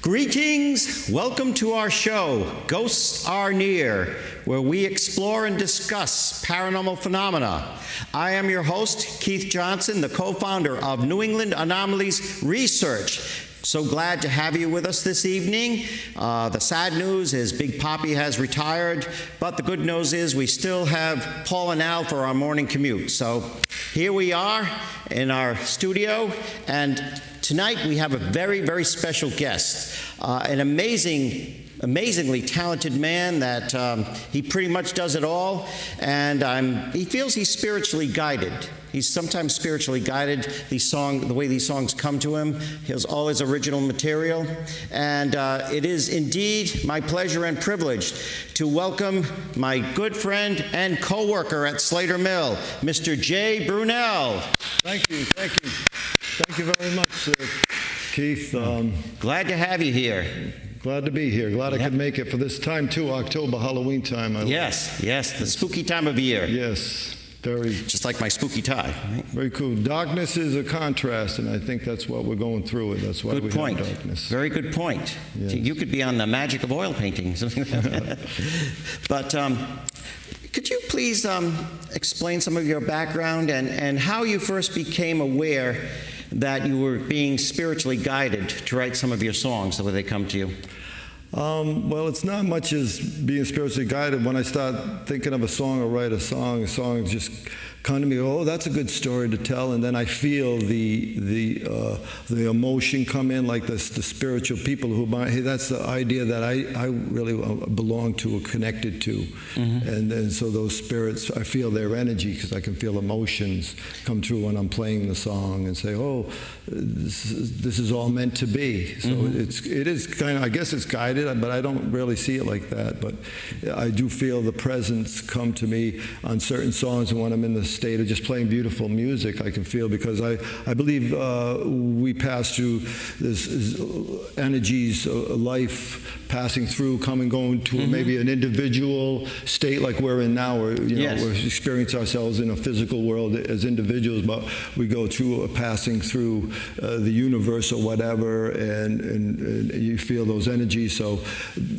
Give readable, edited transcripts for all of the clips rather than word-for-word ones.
Greetings, welcome to our show, Ghosts Are Near, where we explore and discuss paranormal phenomena. I am your host, Keith Johnson, the co-founder of New England Anomalies Research. So glad to have you with us this evening. The sad news is Big Poppy has retired, but the good news is we still have Paul and Al for our morning commute. So here we are in our studio, and tonight we have a very, very special guest, an amazingly talented man that he pretty much does it all, and he feels he's spiritually guided. He's sometimes spiritually guided. The way these songs come to him, he has all his original material, and it is indeed my pleasure and privilege to welcome my good friend and co-worker at Slater Mill, Mr. Jay Brunelle. Thank you very much, Keith. Glad to have you here. Glad to be here. Glad I could make it for this time too, October, Halloween time. Yes, the spooky time of year. Yes, very. Just like my spooky tie. Right? Very cool. Darkness is a contrast, and I think that's what we're going through. That's why we have darkness. Very good point. Yes. You could be on the magic of oil paintings. But could you please explain some of your background and how you first became aware that you were being spiritually guided to write some of your songs the way they come to you? Well, it's not much as being spiritually guided. When I start thinking of a song or write a song just come to me, oh, that's a good story to tell, and then I feel the emotion come in, like the spiritual people that's the idea that I really belong to or connected to. Mm-hmm. And so those spirits, I feel their energy because I can feel emotions come through when I'm playing the song and say, oh, this is all meant to be. So mm-hmm. it is kind of, I guess it's guided, but I don't really see it like that. But I do feel the presence come to me on certain songs, and when I'm in the state of just playing beautiful music, I can feel, because I believe we pass through this energies, life passing through, going to mm-hmm. maybe an individual state like we're in now, where yes. we experience ourselves in a physical world as individuals, but we go through passing through the universe or whatever, and you feel those energies. So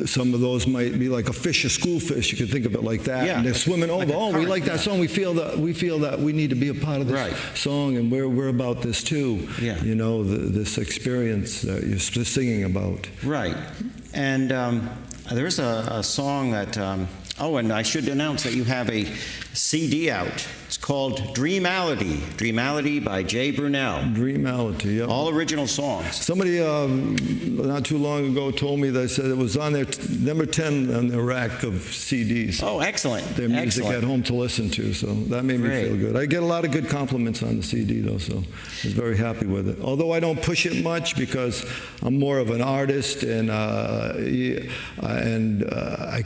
some of those might be like a fish, a school fish. You could think of it like that. Yeah. And they're swimming over. Like we like that song. We feel that we need to be a part of this song, and we're about this too. Yeah. This experience that you're singing about. Right. And there's a song that, and I should announce that you have a CD out. It's called Dreamality by Jay Brunelle. Dreamality, yeah. All original songs. Somebody not too long ago told me, they said it was on their number 10 on their rack of CDs. Oh, excellent. Their music at home to listen to, so that made me feel good. I get a lot of good compliments on the CD though, so I was very happy with it. Although I don't push it much because I'm more of an artist, and I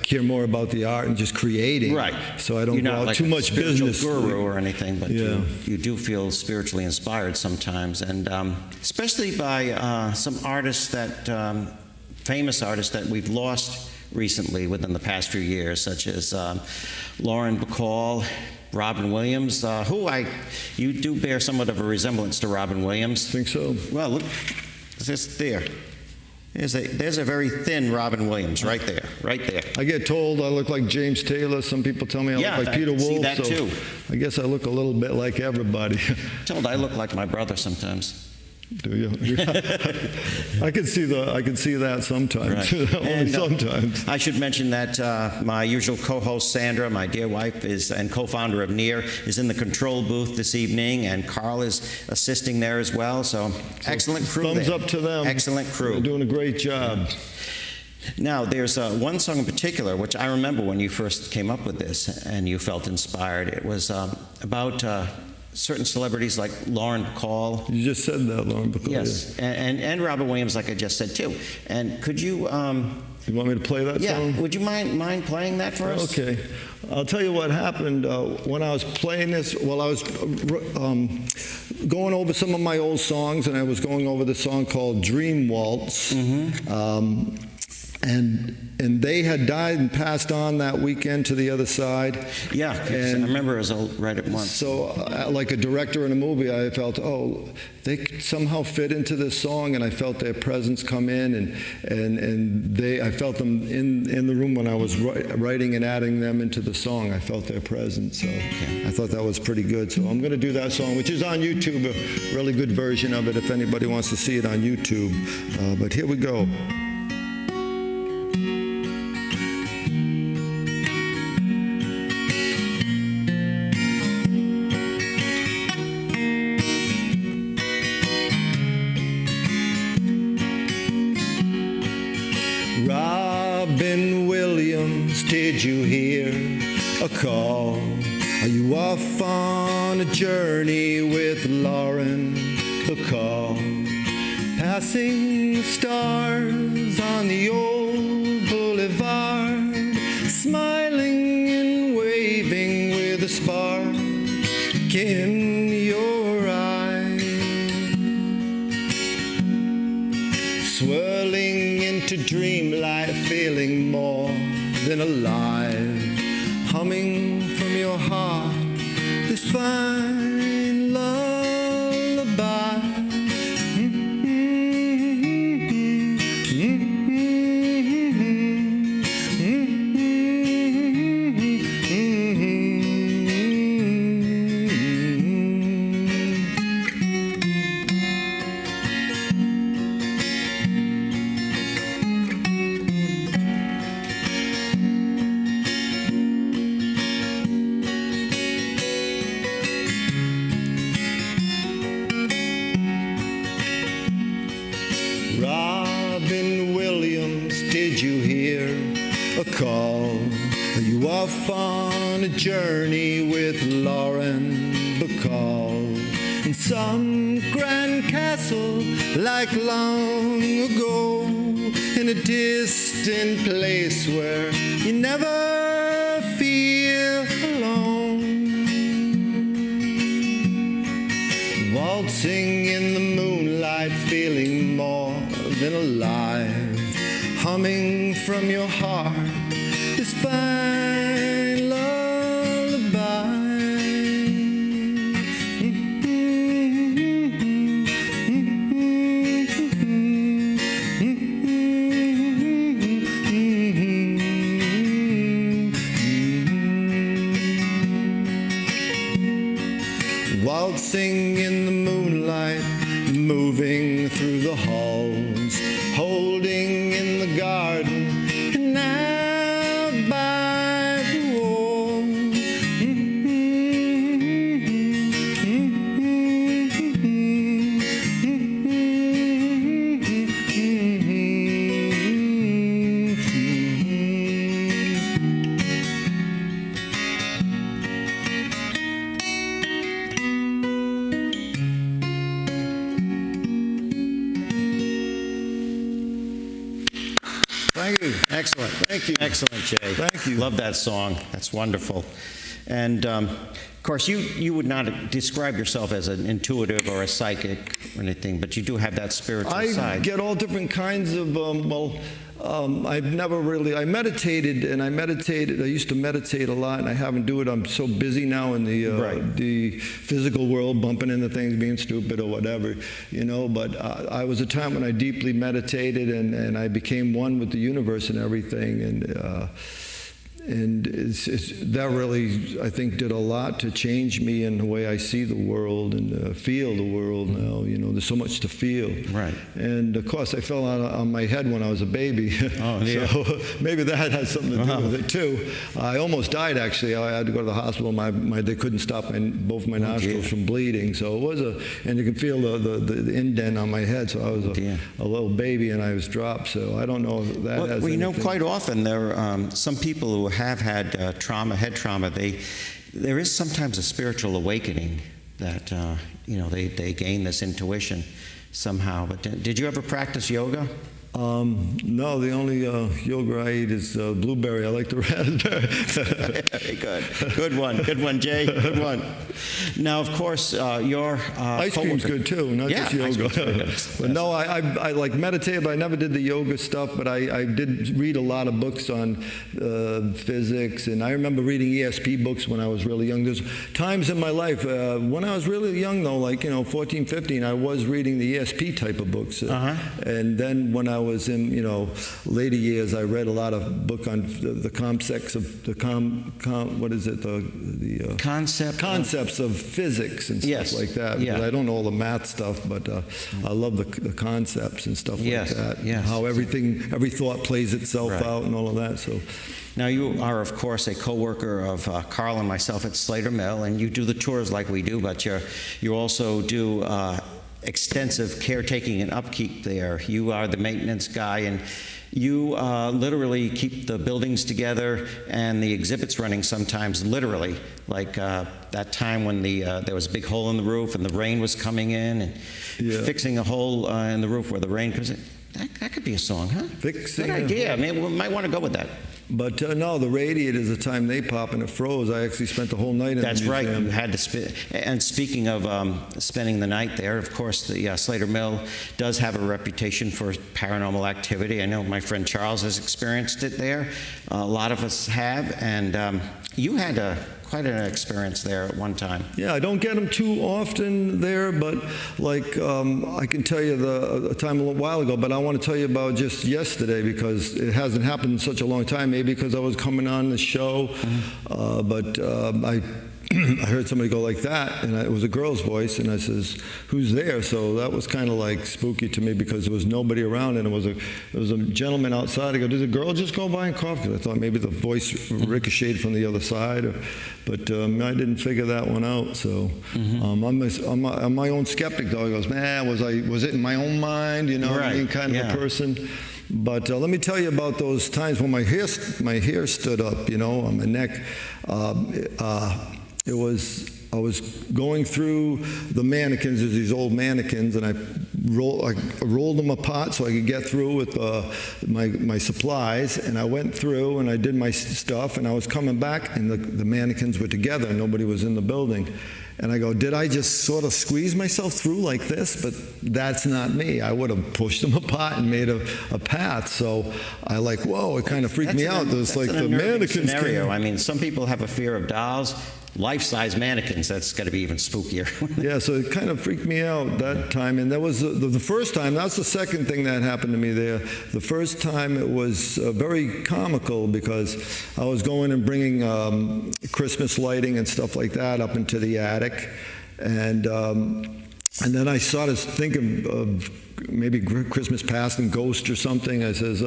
care more about the art and just creating. Right. So I don't go out too much business guru or anything, but you do feel spiritually inspired sometimes, and especially by some artists famous artists that we've lost recently within the past few years, such as Lauren Bacall, Robin Williams, you do bear somewhat of a resemblance to Robin Williams. Think so? Well, look, it's there. There's a very thin Robin Williams right there. I get told I look like James Taylor. Some people tell me I look like Peter Wolf. See that too. I guess I look a little bit like everybody. Told I look like my brother sometimes. Do you? I can see that sometimes. Right. Only sometimes. I should mention that my usual co-host Sandra, my dear wife, and co-founder of NEAR, is in the control booth this evening, and Carl is assisting there as well. So excellent crew. Thumbs up to them. Excellent crew. They're doing a great job. Now, there's one song in particular, which I remember when you first came up with this and you felt inspired. It was about certain celebrities like Lauren Bacall. You just said that, Lauren Bacall. Yes, and Robin Williams, like I just said too. And could you... you want me to play that song? Yeah, would you mind playing that for us? Okay. I'll tell you what happened when I was playing this. Well, I was going over some of my old songs, and I was going over the song called Dream Waltz. Mm-hmm. And they had died and passed on that weekend to the other side. Yeah, 'cause I remember as right at once. So, like a director in a movie, I felt, oh, they somehow fit into this song, and I felt their presence come in, and I felt them in the room when I was writing and adding them into the song. I felt their presence, so I thought that was pretty good. So I'm going to do that song, which is on YouTube, a really good version of it if anybody wants to see it on YouTube. But here we go. Robin Williams, did you hear a call? Are you off on a journey with Lauren Bacall? Passing the stars on the old boulevard, smiling and waving with a spark in your eye, swirling into dreamlight, feeling more than alive, humming from your heart this fine lullaby. Robin Williams, did you hear a call? Are you off on a journey with Lauren Bacall? In some grand castle like long ago, in a distant place where you never feel alone, waltzing in the moonlight, feeling more than alive, humming from your heart this fine lullaby. Waltzing in the moonlight, moving through the halls, holding in the garden, and out by the wall. Thank you. Excellent. Thank you. Excellent, Jay. Thank you. Love that song. That's wonderful. And, of course, you would not describe yourself as an intuitive or a psychic or anything, but you do have that spiritual I side. get all different kinds of, I've never really, I meditated, I used to meditate a lot, and I haven't do it. I'm so busy now in the physical world, bumping into things, being stupid or whatever, but I was a time when I deeply meditated, and I became one with the universe and everything, and that really, I think, did a lot to change me in the way I see the world and feel the world now. There's so much to feel. Right. And, of course, I fell on my head when I was a baby. Oh, yeah. So maybe that had something to do with it, too. I almost died, actually. I had to go to the hospital. They couldn't stop both my nostrils from bleeding. So it was and you can feel the indent on my head. So I was a little baby, and I was dropped. So I don't know if that has anything. Quite often there are some people who have had head trauma, there is sometimes a spiritual awakening that, they gain this intuition somehow. But did you ever practice yoga? No, the only yogurt I eat is blueberry. I like the raspberry. Very good. Good one, Jay. Good one. Now, of course, your Ice cream's good too, not just ice yoga. cream's very good. But no, I like meditate, but I never did the yoga stuff. But I did read a lot of books on physics, and I remember reading ESP books when I was really young. There's times in my life when I was really young, though, like 14, 15, I was reading the ESP type of books, and then when I was in later years, I read a lot of book on the concepts of concepts of physics and stuff like that. Yeah. I don't know all the math stuff, but I love the concepts and stuff like that. Yes. How every thought plays itself out and all of that. So. Now, you are, of course, a co-worker of Carl and myself at Slater Mill, and you do the tours like we do, but you also do extensive caretaking and upkeep there. You are the maintenance guy, and you literally keep the buildings together and the exhibits running sometimes, literally. Like that time when there was a big hole in the roof and the rain was coming in, and fixing a hole in the roof where the rain comes in. That could be a song, huh? Fixing. Good idea. I mean, we might want to go with that. But no, the radiators, the time they pop and it froze, I actually spent the whole night in the museum. That's right. You had to and speaking of spending the night there, of course, the Slater Mill does have a reputation for paranormal activity. I know my friend Charles has experienced it there. A lot of us have, and you had quite an experience there at one time. Yeah, I don't get them too often there, but like I can tell you a time a little while ago, but I want to tell you about just yesterday because it hasn't happened in such a long time, maybe because I was coming on the show, but I heard somebody go like that, and it was a girl's voice, and I says, "Who's there?" So that was kind of like spooky to me because there was nobody around, and it was a gentleman outside. I go, "Did the girl just go by and cough?" Because I thought maybe the voice ricocheted from the other side, but I didn't figure that one out. So I'm my own skeptic, though. He goes, "Man, was it in my own mind? You know, what I mean, kind of a person." But let me tell you about those times when my hair stood up, on my neck. I was going through the mannequins. There's these old mannequins, and I rolled them apart so I could get through with my supplies. And I went through and I did my stuff, and I was coming back, and the mannequins were together, and nobody was in the building. And I go, did I just sort of squeeze myself through like this? But that's not me. I would have pushed them apart and made a path. So whoa, it kind of freaked me out. There's like the mannequins scenario. I mean, some people have a fear of dolls. Life-size mannequins, that's got to be even spookier. Yeah, so it kind of freaked me out that time. And that was the first time. That's the second thing that happened to me there. The first time it was very comical because I was going and bringing Christmas lighting and stuff like that up into the attic. And then I started thinking of maybe Christmas past and ghost or something. I says,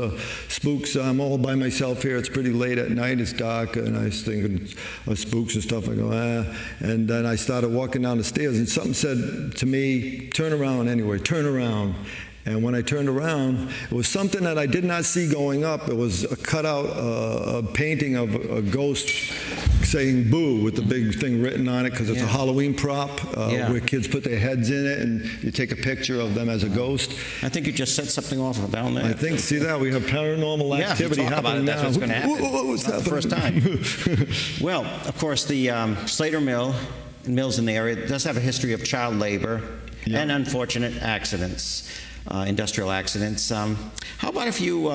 spooks, I'm all by myself here. It's pretty late at night. It's dark. And I was thinking of spooks and stuff. I go, And then I started walking down the stairs, and something said to me, turn around anyway, turn around. And when I turned around, it was something that I did not see going up. It was a cutout, a painting of a ghost saying boo with the big thing written on it because it's a Halloween prop where kids put their heads in it and you take a picture of them as a ghost. I think you just set something off down there. I think, see that? We have paranormal activity happening now. That's what's going to happen. What's happening? The first time. Well, of course, the Slater Mills in the area does have a history of child labor and unfortunate accidents. Industrial accidents. How about if you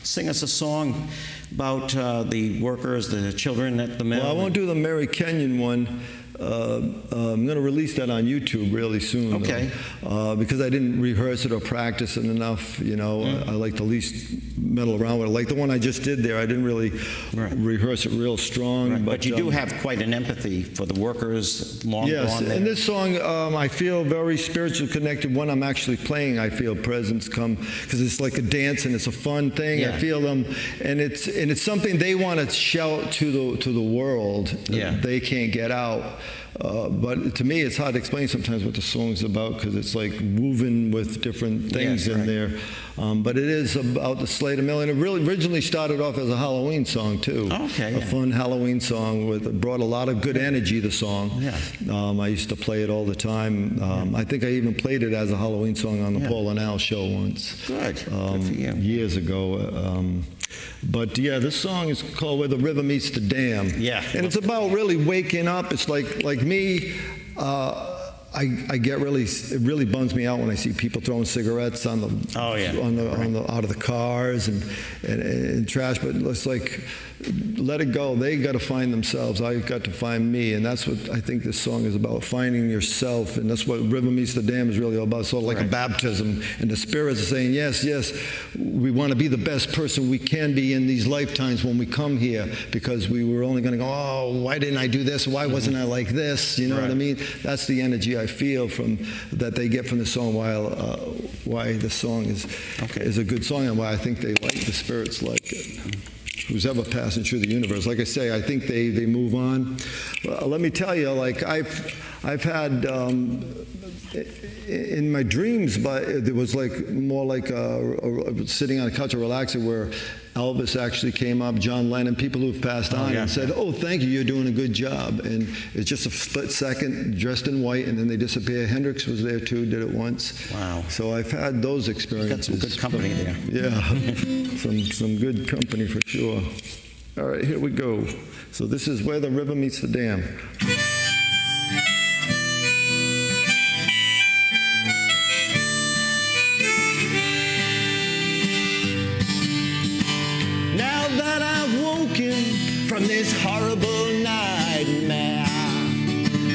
sing us a song about the workers, the children at the mill? Well, I won't do the Mary Kenyon one. I'm going to release that on YouTube really soon. Okay. Because I didn't rehearse it or practice it enough. I like to at least meddle around with it. Like the one I just did there, I didn't really rehearse it real strong. Right. But you do have quite an empathy for the workers long gone there. In this song, I feel very spiritually connected. When I'm actually playing, I feel presence come because it's like a dance and it's a fun thing. Yeah. I feel them, and it's something they want to shout to the world. Yeah. They can't get out. but to me, it's hard to explain sometimes what the song's about because it's like woven with different things in there. But it is about the sleigh to mill, and it really originally started off as a Halloween song too. Okay, a fun Halloween song brought a lot of good energy. The song. Yeah. I used to play it all the time. I think I even played it as a Halloween song on the Paul and Al show once. Good. Good for you. Years ago. But yeah, this song is called "Where the River Meets the Dam." Yeah. And it's about really waking up. It's like me. I get it really bums me out when I see people throwing cigarettes on the out of the cars and trash. But it's like, let it go. They got to find themselves. I've got to find me, and that's what I think this song is about: finding yourself. And that's what River Meets the Dam is really all about. Sort of like a baptism, and the spirits are saying, yes, we want to be the best person we can be in these lifetimes when we come here, because we were only going to go, oh, why didn't I do this? Why wasn't I like this? You know what I mean? That's the energy I feel that they get from the song. Why the song is a good song, and why I think they like the spirits like it. Who's ever passing through the universe. Like I say, I think they move on. Let me tell you, like I've had in my dreams, but there was like more like sitting on a couch or relaxing, where Elvis actually came up, John Lennon, people who've passed on, and said, "Oh, thank you, you're doing a good job." And it's just a split second, dressed in white, and then they disappear. Hendrix was there too, did it once. Wow. So I've had those experiences. Got some good company there. Yeah, some good company for sure. All right, here we go. So this is Where the River Meets the Dam. Now that I've woken from this horrible nightmare,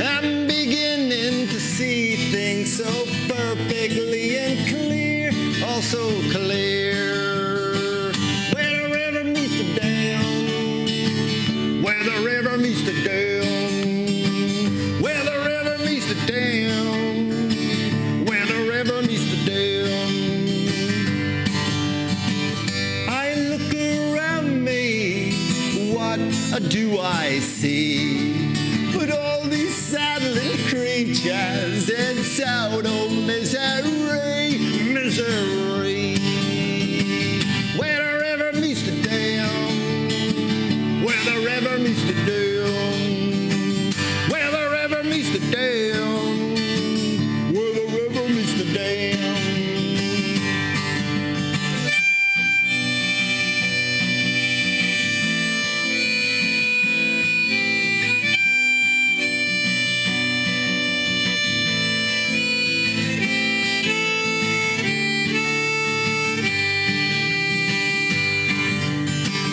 I'm beginning to see things so perfectly and clear, also clear. Where the river meets the dam, where the river meets the dam, where the river meets the dam, where the river meets the dam. I look around me, what do I see? But all these sad little creatures in total misery, misery. Where the river meets the dam, where the river meets the dam, where the river meets the dam, where the river meets the dam.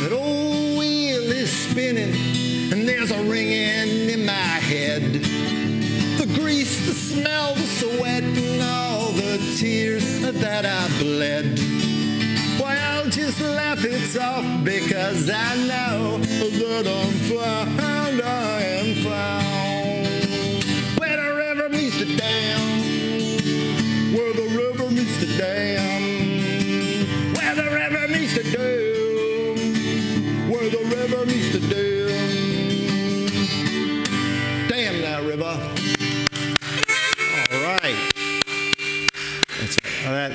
That old wheel is spinning, and there's a ringing in my head. The grease, the smell, the sweat, and all the tears that I bled. Why, I'll just laugh it off, because I know that I'm found, I am found. Where the river meets the dam, where the river meets the dam, where the river meets the dam, where the river meets the dam. Damn that river. All right.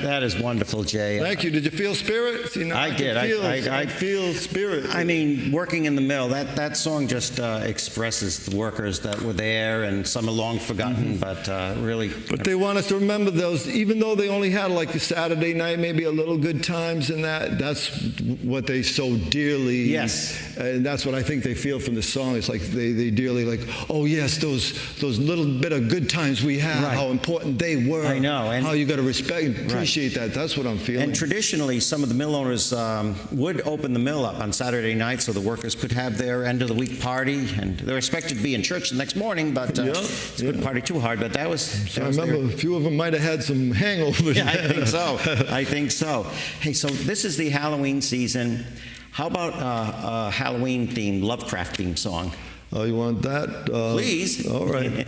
That is wonderful, Jay. Thank you. Did you feel spirit? See, now I did. I feel spirit. I mean, working in the mill, that song just expresses the workers that were there, and some are long forgotten, but really. But they want us to remember those, even though they only had like a Saturday night, maybe a little good times in that's what they so dearly. Yes. And that's what I think they feel from the song. It's like they dearly like, oh yes, those little bit of good times we had, how important they were. I know. And how you got to respect and appreciate that. That's what I'm feeling. And traditionally, some of the mill owners would open the mill up on Saturday night so the workers could have their end of the week party, and they're expected to be in church the next morning, but it's couldn't party too hard. But that was. I remember a few of them might have had some hangovers. Yeah, I think so. I think so. Hey, so this is the Halloween season. How about a Halloween-themed, Lovecraft-themed song? Oh, you want that? Please. All right.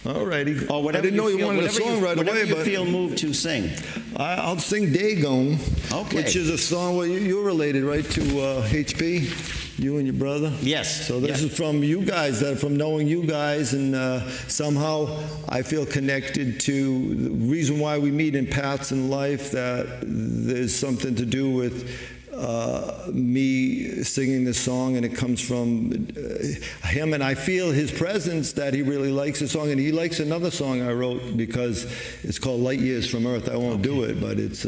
All righty. Or whatever I didn't know you wanted a song right away, whatever you but feel moved to sing. I'll sing Dagon, Okay. which is a song where you're related, right, to HP? You and your brother? Yes. So this Yeah. is from you guys, from knowing you guys, and somehow I feel connected to the reason why we meet in paths in life, that there's something to do with me singing this song, and it comes from him, and I feel his presence, that he really likes the song, and he likes another song I wrote because it's called Light Years from Earth. I won't do it, but it's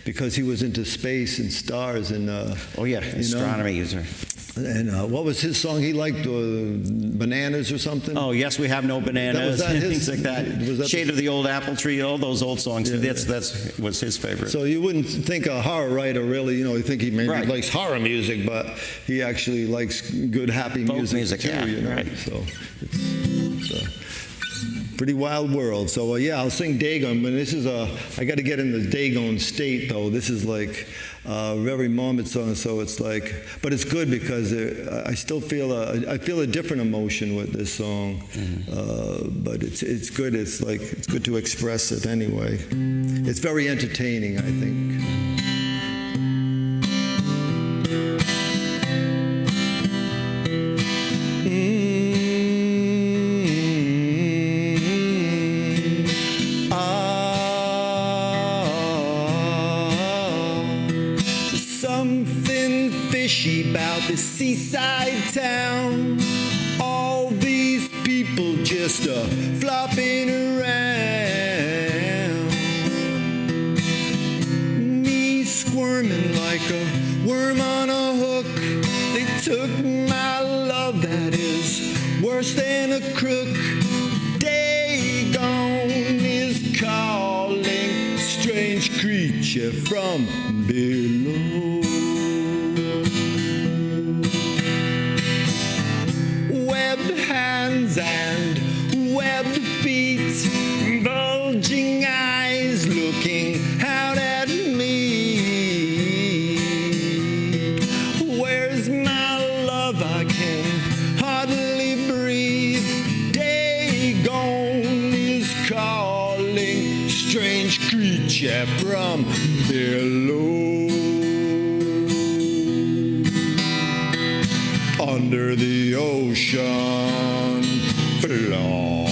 because he was into space and stars and Oh yeah, astronomy user. And what was his song he liked? Bananas or something? Oh, yes, we have no bananas. That was Things like that. was that Shade of the Old Apple Tree, all those old songs. Yeah. That's was his favorite. So you wouldn't think a horror writer really, you think he maybe Right. likes horror music, but he actually likes good, happy Folk music too, yeah, right. So it's a pretty wild world. So yeah, I'll sing Dagon, but this is I got to get in the Dagon state though. This is like a very moment song, so it's like, but it's good because I still feel I feel a different emotion with this song. But it's good. It's like it's good to express it anyway. It's very entertaining, I think. Something fishy about this seaside town. All these people just flopping around. Me squirming like a worm on a hook. They took my love, that is worse than a crook. Dagon is calling, strange creature from below. Webbed hands and webbed feet, bulging eyes looking out at me. Where's my love? I can hardly breathe. Dagon is calling, strange creature from below. Under the ocean floor.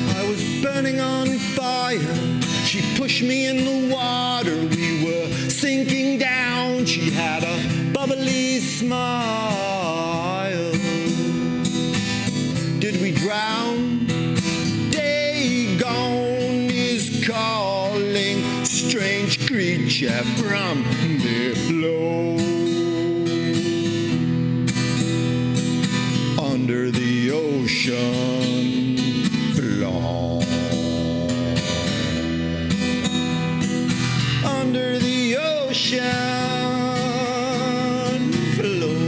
I was burning on fire. She pushed me in the water. We were sinking down. She had a bubbly smile. Did we drown? Dagon is calling, strange creature from below. Under the ocean floor. Under the ocean floor.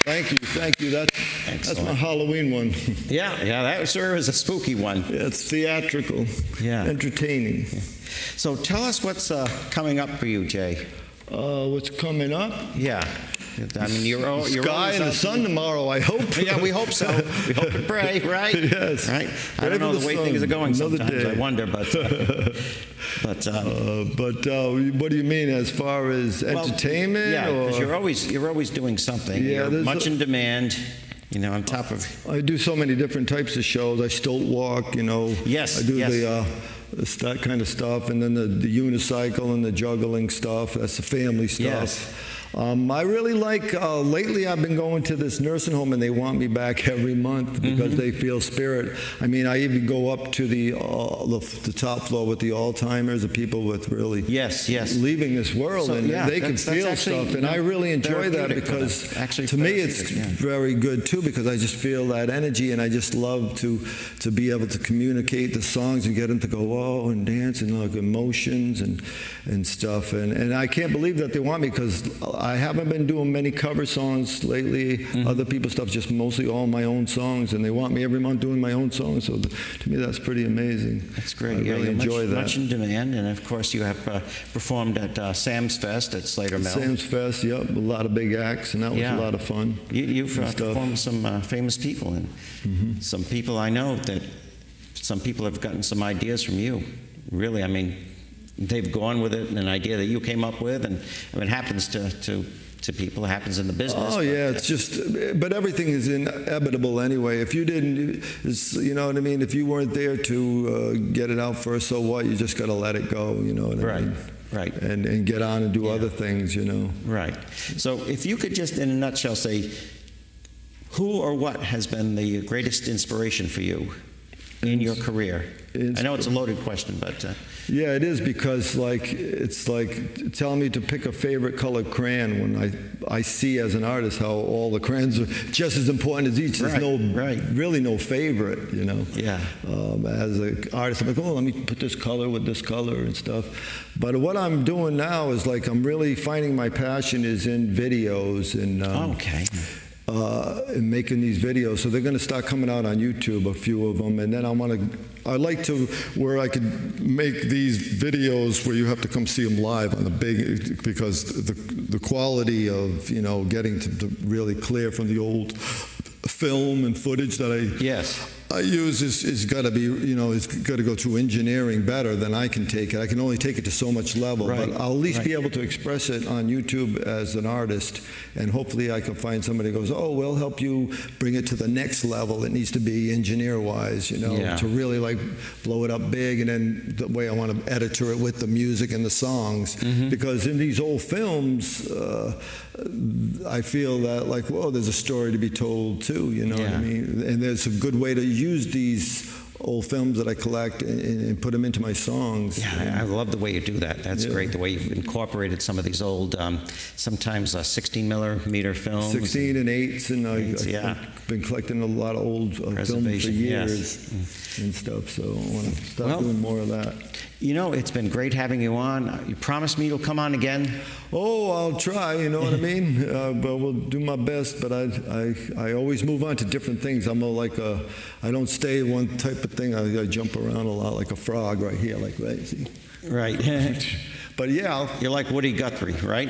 Thank you. That's my Halloween one. Yeah, that would serve as a spooky one. It's theatrical, entertaining. So tell us what's coming up for you, Jay. What's coming up? Yeah. I mean, you're Sky and the sun tomorrow, I hope. Yeah, we hope so. We hope and pray, right? Yes. Right. I don't know the way things are going sometimes. I wonder, but what do you mean as far as entertainment? Yeah, because or? you're always doing something. Yeah, you're much in demand. On top of. I do so many different types of shows. I stilt walk. Yes. I do yes. that kind of stuff, and then the unicycle and the juggling stuff. That's the family stuff. Yes. I really like, lately I've been going to this nursing home and they want me back every month because they feel spirit. I mean, I even go up to the top floor with the Alzheimer's, the people with really Yes. leaving this world, So, and yeah, they can that's feel actually, stuff. And I really enjoy that therapeutic for them. because Actually to me it's therapeutic, yeah. very good too, because I just feel that energy, and I just love to be able to communicate the songs and get them to go, oh, and dance and like emotions and stuff. And I can't believe that they want me, because I haven't been doing many cover songs lately. Other people's stuff, just mostly all my own songs, and they want me every month doing my own songs. So to me, that's pretty amazing. That's great. I Yeah, really you're enjoy that. much in demand, and of course you have performed at Sam's Fest at Slater Mill. Sam's Fest, yep, a lot of big acts, and that was Yeah. a lot of fun. You've and stuff. performed with some famous people, and some people I know that some people have gotten some ideas from you. Really, I mean, they've gone with it, an idea that you came up with, and I mean, it happens to people. It happens in the business. Oh, yeah, it's just, but everything is inevitable anyway. If you didn't, you know what I mean? If you weren't there to get it out first, so what? You just got to let it go, you know what I mean? Right. And get on and do other things, you know? Right. So if you could just, in a nutshell, say who or what has been the greatest inspiration for you in your career? I know it's a loaded question, but... Yeah, it is, because it's like telling me to pick a favorite colored crayon when I see as an artist how all the crayons are just as important as each. There's really no favorite, you know. Yeah. As an artist, I'm like, oh, let me put this color with this color and stuff. But what I'm doing now is like I'm really finding my passion is in videos and and making these videos. So they're going to start coming out on YouTube, a few of them, and then I'd like to where I could make these videos where you have to come see them live on the big, because the quality of, you know, getting to really clear from the old film and footage that I use is got to be, you know, it's got to go through engineering better than I can take it. I can only take it to so much level, but I'll at least be able to express it on YouTube as an artist, and hopefully I can find somebody who goes, oh, we'll help you bring it to the next level. It needs to be engineer-wise, you know, to really like blow it up big, and then the way I want to editor it with the music and the songs, because in these old films, I feel that like, whoa, there's a story to be told too, you know what I mean? And there's a good way to use these old films that I collect and put them into my songs. Yeah, I love the way you do that. That's great, the way you've incorporated some of these old, sometimes 16 millimeter films. 16 and 8s, and I've been collecting a lot of old films for years and stuff, so I want to start doing more of that. You know, it's been great having you on. You promised me you'll come on again. Oh, I'll try, you know what I mean? But we'll do my best, but I always move on to different things. I'm I don't stay one type of thing. I jump around a lot like a frog right here, like, right, see? Right. But yeah. You're like Woody Guthrie, right?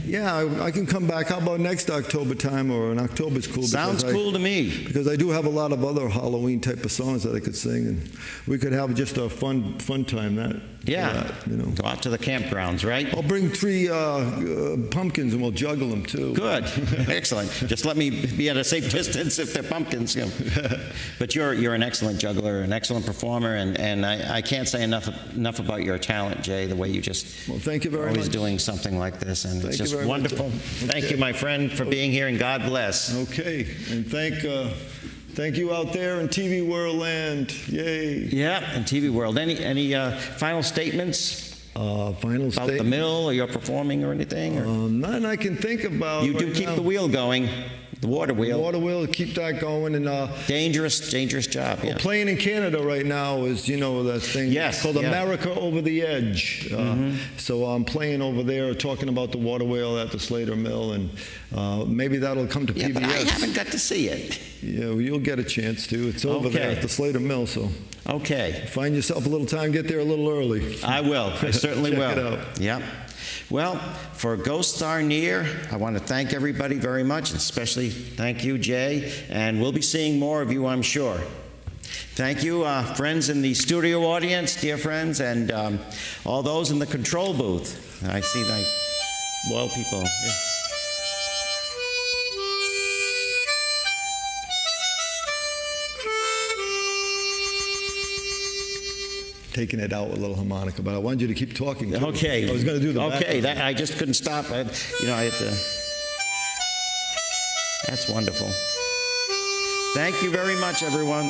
Yeah, I can come back. How about next October time, or in October's cool? Sounds cool to me. Because I do have a lot of other Halloween type of songs that I could sing, and we could have just a fun time you know. Go out to the campgrounds, right? I'll bring 3 pumpkins and we'll juggle them too. Good, excellent. Just let me be at a safe distance if they're pumpkins. You know. But you're an excellent juggler, an excellent performer, and I can't say enough about your talent, Jay. The way you just thank you very always much. Doing something like this, and it's just wonderful. Thank you, my friend, for being here, and God bless. Okay, and thank you out there in TV World land. Yay. Yeah, in TV World. Any final statements? About the mill, or your performing, or anything? Or? None I can think about. You do keep the wheel going, the water wheel. The water wheel, keep that going, and dangerous job. Well, playing in Canada right now is, you know, that thing called America Over the Edge. So I'm playing over there, talking about the water wheel at the Slater Mill, and maybe that'll come to PBS. But I haven't got to see it. Yeah, well, you'll get a chance to. It's over there at the Slater Mill, so. Okay. Find yourself a little time, get there a little early. I will. I certainly will. Check it out. Yep. Well, for Ghosts Are Near, I want to thank everybody very much, especially thank you, Jay, and we'll be seeing more of you, I'm sure. Thank you, friends in the studio audience, dear friends, and all those in the control booth. I see my loyal people. Yeah. taking it out with a little harmonica, but I wanted you to keep talking. Too. Okay. I was going to do the Okay, background. I just couldn't stop. I had to. That's wonderful. Thank you very much, everyone.